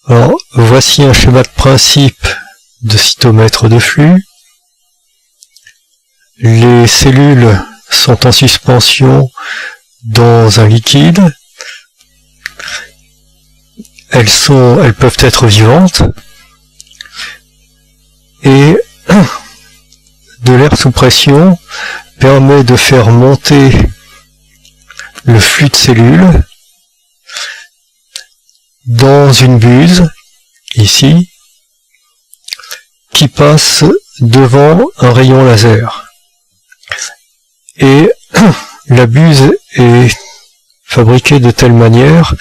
Alors, voici un schéma de principe de cytomètre de flux. Les cellules sont en suspension dans un liquide. Elles peuvent être vivantes. Et de l'air sous pression permet de faire monter le flux de cellules dans une buse, ici, qui passe devant un rayon laser. Et la buse est fabriquée de telle manière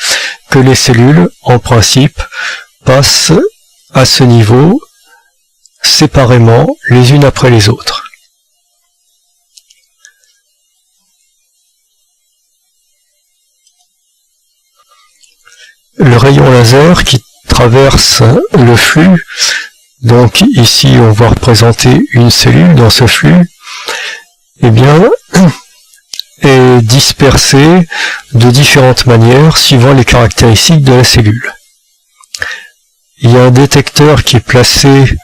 que les cellules, en principe, passent à ce niveau séparément, les unes après les autres. Le rayon laser qui traverse le flux, donc ici on va représenter une cellule dans ce flux, eh bien, est dispersé de différentes manières suivant les caractéristiques de la cellule. Il y a un détecteur qui est placé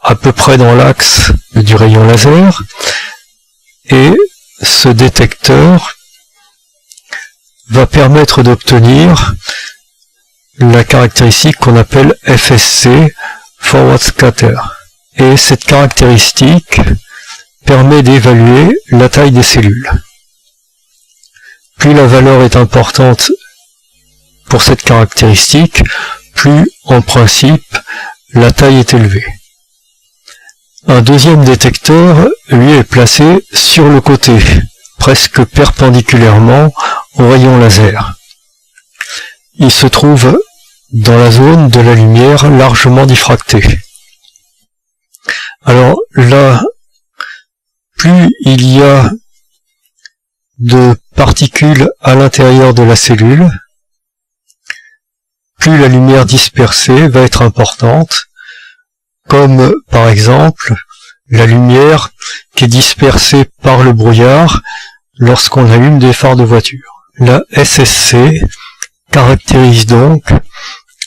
à peu près dans l'axe du rayon laser, et ce détecteur va permettre d'obtenir la caractéristique qu'on appelle FSC, Forward Scatter. Et cette caractéristique permet d'évaluer la taille des cellules. Plus la valeur est importante pour cette caractéristique, plus en principe la taille est élevée. Un deuxième détecteur, lui, est placé sur le côté, presque perpendiculairement au rayon laser. Il se trouve dans la zone de la lumière largement diffractée. Alors là, plus il y a de particules à l'intérieur de la cellule, plus la lumière dispersée va être importante, comme par exemple la lumière qui est dispersée par le brouillard lorsqu'on allume des phares de voiture. La SSC caractérise donc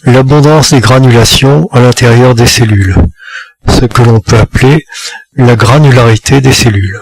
l'abondance des granulations à l'intérieur des cellules, ce que l'on peut appeler la granularité des cellules.